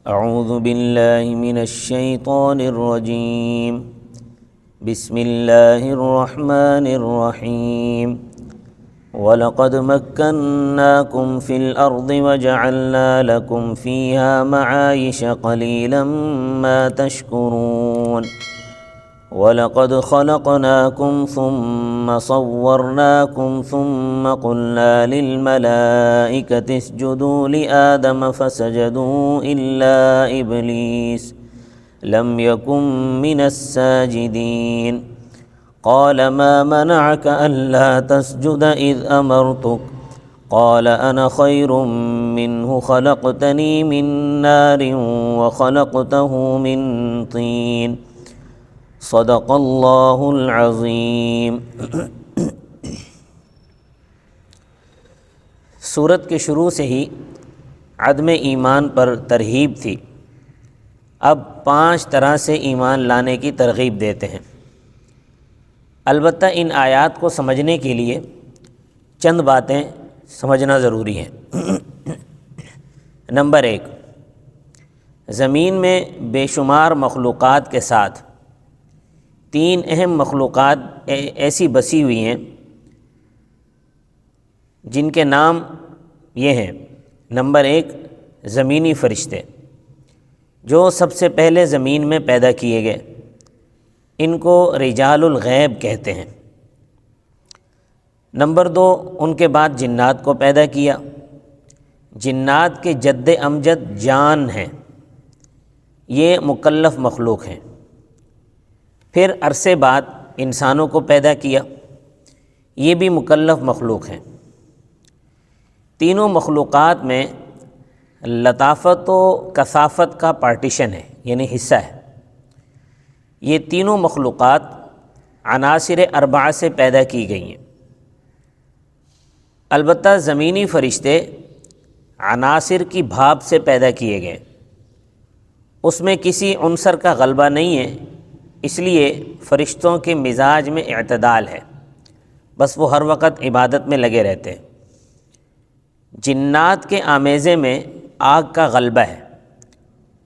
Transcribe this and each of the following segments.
اعوذ باللہ من الشیطان الرجیم بسم اللہ الرحمن الرحیم وَلَقَدْ مَكَّنَّاكُمْ فِي الْأَرْضِ وَجَعَلْنَا لَكُمْ فِيهَا مَعَايِشَ قَلِيلًا مَا تَشْكُرُونَ وَلَقَدْ خَلَقْنَاكُمْ ثُمَّ صَوَّرْنَاكُمْ ثُمَّ قُلْنَا لِلْمَلَائِكَةِ اسْجُدُوا لِآدَمَ فَسَجَدُوا إِلَّا إِبْلِيسَ لَمْ يَكُنْ مِنَ السَّاجِدِينَ قال ما منعك ألا تسجد إذ أمرتك قال أنا خير منه خلقتني من نار وخلقته من طين صدق اللہ العظیم۔ سورت کے شروع سے ہی عدم ایمان پر ترغیب تھی۔ اب 5 طرح سے ایمان لانے کی ترغیب دیتے ہیں۔ البتہ ان آیات کو سمجھنے کے لیے چند باتیں سمجھنا ضروری ہیں۔ نمبر 1، زمین میں بے شمار مخلوقات کے ساتھ 3 اہم مخلوقات ایسی بسی ہوئی ہیں جن کے نام یہ ہیں۔ نمبر 1، زمینی فرشتے جو سب سے پہلے زمین میں پیدا کیے گئے، ان کو رجال الغیب کہتے ہیں۔ نمبر 2، ان کے بعد جنات کو پیدا کیا۔ جنات کے جد امجد جان ہیں، یہ مکلف مخلوق ہیں۔ پھر عرصے بعد انسانوں کو پیدا کیا، یہ بھی مکلف مخلوق ہیں۔ تینوں مخلوقات میں لطافت و کثافت کا پارٹیشن ہے، یعنی حصہ ہے۔ یہ تینوں مخلوقات عناصر 4 سے پیدا کی گئی ہیں۔ البتہ زمینی فرشتے عناصر کی بھاپ سے پیدا کیے گئے، اس میں کسی عنصر کا غلبہ نہیں ہے، اس لیے فرشتوں کے مزاج میں اعتدال ہے، بس وہ ہر وقت عبادت میں لگے رہتے ہیں۔ جنات کے آمیزے میں آگ کا غلبہ ہے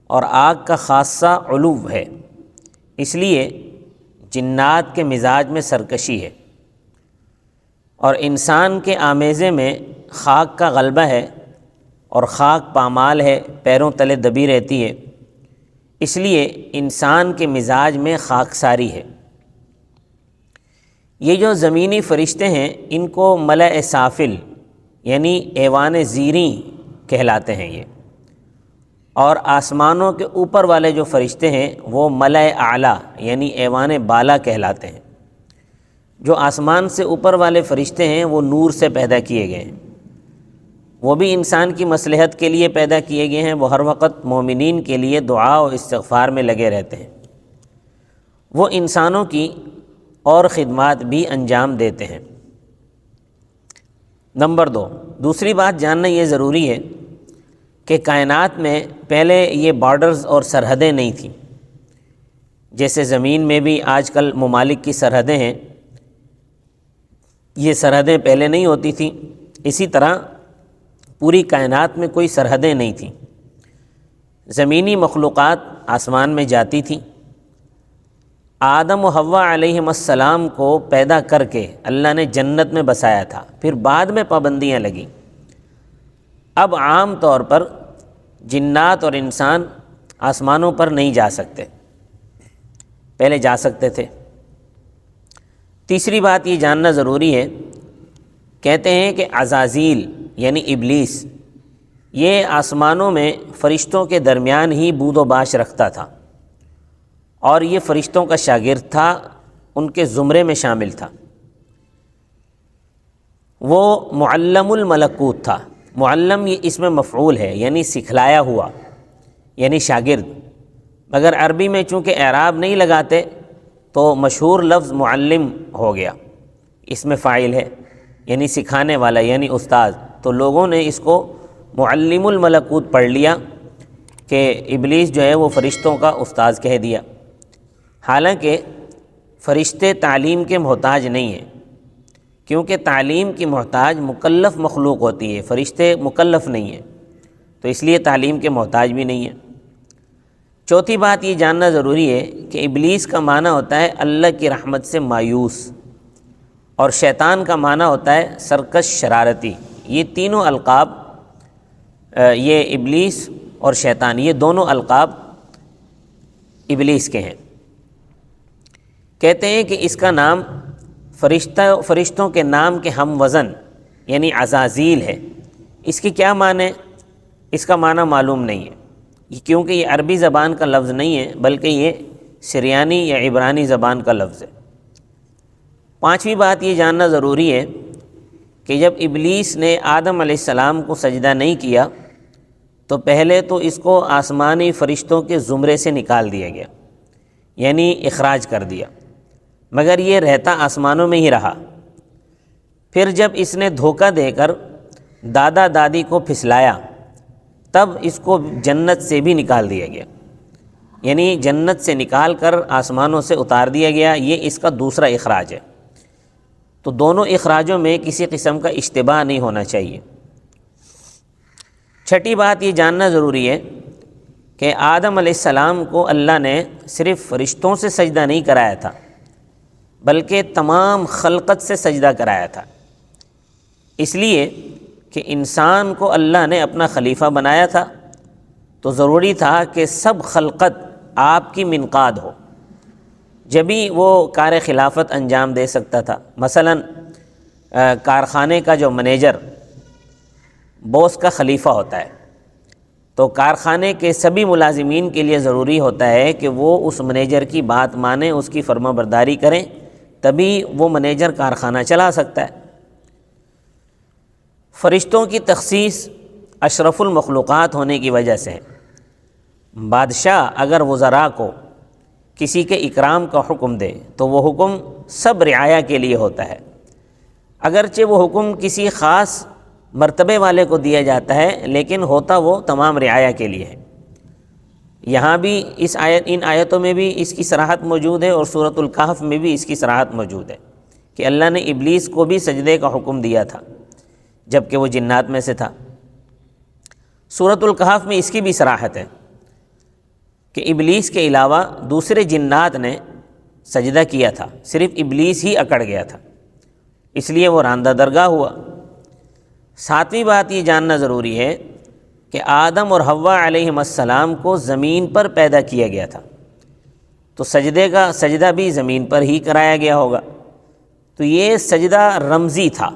اور آگ کا خاصہ علو ہے، اس لیے جنات کے مزاج میں سرکشی ہے۔ اور انسان کے آمیزے میں خاک کا غلبہ ہے اور خاک پامال ہے، پیروں تلے دبی رہتی ہے، اس لیے انسان کے مزاج میں خاکساری ہے۔ یہ جو زمینی فرشتے ہیں ان کو ملأ سافل یعنی ایوان زیریں کہلاتے ہیں یہ، اور آسمانوں کے اوپر والے جو فرشتے ہیں وہ ملأ اعلیٰ یعنی ایوان بالا کہلاتے ہیں۔ جو آسمان سے اوپر والے فرشتے ہیں وہ نور سے پیدا کیے گئے ہیں، وہ بھی انسان کی مصلحت کے لیے پیدا کیے گئے ہیں، وہ ہر وقت مومنین کے لیے دعا و استغفار میں لگے رہتے ہیں، وہ انسانوں کی اور خدمات بھی انجام دیتے ہیں۔ نمبر 2، دوسری بات جاننا یہ ضروری ہے کہ کائنات میں پہلے یہ بارڈرز اور سرحدیں نہیں تھیں، جیسے زمین میں بھی آج کل ممالک کی سرحدیں ہیں، یہ سرحدیں پہلے نہیں ہوتی تھیں۔ اسی طرح پوری کائنات میں کوئی سرحدیں نہیں تھیں، زمینی مخلوقات آسمان میں جاتی تھیں۔ آدم و حوا علیہم السلام کو پیدا کر کے اللہ نے جنت میں بسایا تھا، پھر بعد میں پابندیاں لگیں۔ اب عام طور پر جنات اور انسان آسمانوں پر نہیں جا سکتے، پہلے جا سکتے تھے۔ تیسری بات یہ جاننا ضروری ہے، کہتے ہیں کہ عزازیل یعنی ابلیس یہ آسمانوں میں فرشتوں کے درمیان ہی بود و باش رکھتا تھا، اور یہ فرشتوں کا شاگرد تھا، ان کے زمرے میں شامل تھا۔ وہ معلم الملکوت تھا۔ معلم یہ اسم مفعول ہے، یعنی سکھلایا ہوا، یعنی شاگرد، مگر عربی میں چونکہ اعراب نہیں لگاتے تو مشہور لفظ معلم ہو گیا، اسم فاعل ہے، یعنی سکھانے والا یعنی استاد، تو لوگوں نے اس کو معلم الملکوت پڑھ لیا کہ ابلیس جو ہے وہ فرشتوں کا استاذ کہہ دیا۔ حالانکہ فرشتے تعلیم کے محتاج نہیں ہیں، کیونکہ تعلیم کی محتاج مکلف مخلوق ہوتی ہے، فرشتے مکلف نہیں ہیں، تو اس لیے تعلیم کے محتاج بھی نہیں ہیں۔ چوتھی بات یہ جاننا ضروری ہے کہ ابلیس کا معنی ہوتا ہے اللہ کی رحمت سے مایوس، اور شیطان کا معنی ہوتا ہے سرکش شرارتی۔ یہ تینوں القاب، یہ ابلیس اور شیطان، یہ دونوں القاب ابلیس کے ہیں۔ کہتے ہیں کہ اس کا نام فرشتوں کے نام کے ہم وزن یعنی عزازیل ہے۔ اس کی کیا معنی؟ اس کا معنی معلوم نہیں ہے، کیونکہ یہ عربی زبان کا لفظ نہیں ہے بلکہ یہ سریانی یا عبرانی زبان کا لفظ ہے۔ پانچویں بات یہ جاننا ضروری ہے کہ جب ابلیس نے آدم علیہ السلام کو سجدہ نہیں کیا تو پہلے تو اس کو آسمانی فرشتوں کے زمرے سے نکال دیا گیا، یعنی اخراج کر دیا، مگر یہ رہتا آسمانوں میں ہی رہا۔ پھر جب اس نے دھوکہ دے کر دادا دادی کو پھسلایا تب اس کو جنت سے بھی نکال دیا گیا، یعنی جنت سے نکال کر آسمانوں سے اتار دیا گیا۔ یہ اس کا دوسرا اخراج ہے۔ تو دونوں اخراجوں میں کسی قسم کا اشتباہ نہیں ہونا چاہیے۔ چھٹی بات یہ جاننا ضروری ہے کہ آدم علیہ السلام کو اللہ نے صرف فرشتوں سے سجدہ نہیں کرایا تھا بلکہ تمام خلقت سے سجدہ کرایا تھا، اس لیے کہ انسان کو اللہ نے اپنا خلیفہ بنایا تھا تو ضروری تھا کہ سب خلقت آپ کی منقاد ہو، جبھی وہ کار خلافت انجام دے سکتا تھا۔ مثلا کارخانے کا جو منیجر باس کا خلیفہ ہوتا ہے تو کارخانے کے سبھی ملازمین کے لیے ضروری ہوتا ہے کہ وہ اس منیجر کی بات مانیں، اس کی فرما برداری کریں، تبھی وہ منیجر کارخانہ چلا سکتا ہے۔ فرشتوں کی تخصیص اشرف المخلوقات ہونے کی وجہ سے ہے۔ بادشاہ اگر وزراء کو کسی کے اکرام کا حکم دے تو وہ حکم سب رعایا کے لیے ہوتا ہے، اگرچہ وہ حکم کسی خاص مرتبے والے کو دیا جاتا ہے لیکن ہوتا وہ تمام رعایا کے لیے ہے۔ یہاں بھی ان آیتوں میں بھی اس کی صراحت موجود ہے اور سورۃ الکہف میں بھی اس کی صراحت موجود ہے کہ اللہ نے ابلیس کو بھی سجدے کا حکم دیا تھا جبکہ وہ جنات میں سے تھا۔ سورۃ الکہف میں اس کی بھی صراحت ہے کہ ابلیس کے علاوہ دوسرے جنات نے سجدہ کیا تھا، صرف ابلیس ہی اکڑ گیا تھا، اس لیے وہ راندہ درگاہ ہوا۔ ساتویں بات یہ جاننا ضروری ہے کہ آدم اور حوا علیہم السلام کو زمین پر پیدا کیا گیا تھا، تو سجدہ بھی زمین پر ہی کرایا گیا ہوگا۔ تو یہ سجدہ رمزی تھا،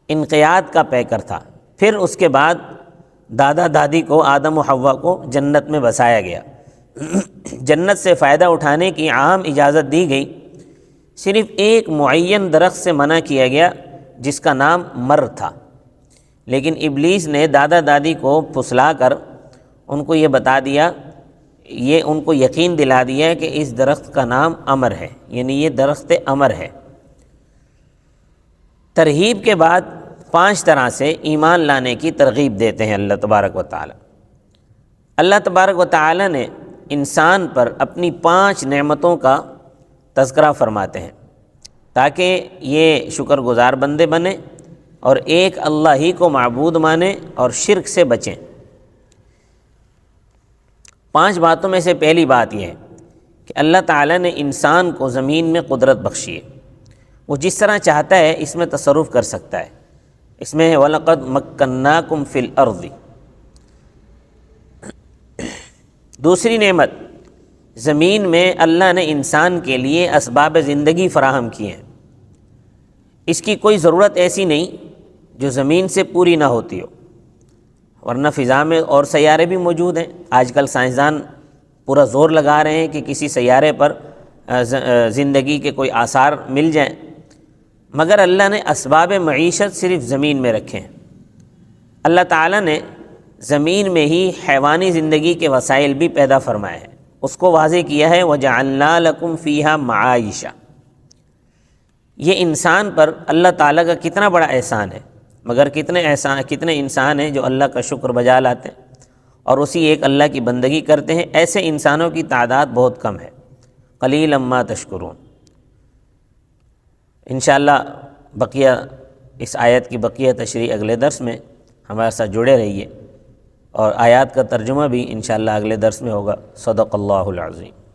انقیاد کا پیکر تھا۔ پھر اس کے بعد دادا دادی کو، آدم و حوا کو جنت میں بسایا گیا۔ جنت سے فائدہ اٹھانے کی عام اجازت دی گئی، صرف ایک معین درخت سے منع کیا گیا جس کا نام مر تھا، لیکن ابلیس نے دادا دادی کو پھسلا کر ان کو یہ بتا دیا، یہ ان کو یقین دلا دیا کہ اس درخت کا نام امر ہے، یعنی یہ درخت امر ہے۔ ترغیب کے بعد 5 طرح سے ایمان لانے کی ترغیب دیتے ہیں اللہ تبارک و تعالی۔ اللہ تبارک و تعالی نے انسان پر اپنی 5 نعمتوں کا تذکرہ فرماتے ہیں تاکہ یہ شکر گزار بندے بنیں اور ایک اللہ ہی کو معبود مانیں اور شرک سے بچیں۔ 5 باتوں میں سے پہلی بات یہ ہے کہ اللہ تعالیٰ نے انسان کو زمین میں قدرت بخشی ہے، وہ جس طرح چاہتا ہے اس میں تصرف کر سکتا ہے۔ اس میں وَلَقَدْ مَكَّنَّاكُمْ فِي الْأَرْضِ۔ دوسری نعمت، زمین میں اللہ نے انسان کے لیے اسباب زندگی فراہم کیے ہیں، اس کی کوئی ضرورت ایسی نہیں جو زمین سے پوری نہ ہوتی ہو، ورنہ فضا میں اور سیارے بھی موجود ہیں۔ آج کل سائنسدان پورا زور لگا رہے ہیں کہ کسی سیارے پر زندگی کے کوئی آثار مل جائیں، مگر اللہ نے اسباب معیشت صرف زمین میں رکھے ہیں۔ اللہ تعالیٰ نے زمین میں ہی حیوانی زندگی کے وسائل بھی پیدا فرمائے ہیں، اس کو واضح کیا ہے وَجَعَلْنَا لَكُمْ فِيهَا مَعَائِشَ۔ یہ انسان پر اللہ تعالیٰ کا کتنا بڑا احسان ہے، مگر کتنے انسان ہیں جو اللہ کا شکر بجا لاتے ہیں اور اسی ایک اللہ کی بندگی کرتے ہیں۔ ایسے انسانوں کی تعداد بہت کم ہے، قلیلا ما تشکرون۔ انشاءاللہ بقیہ اس آیت کی بقیہ تشریح اگلے درس میں ہمارے ساتھ جڑے رہیے، اور آیات کا ترجمہ بھی انشاءاللہ اگلے درس میں ہوگا۔ صدق اللہ العظیم۔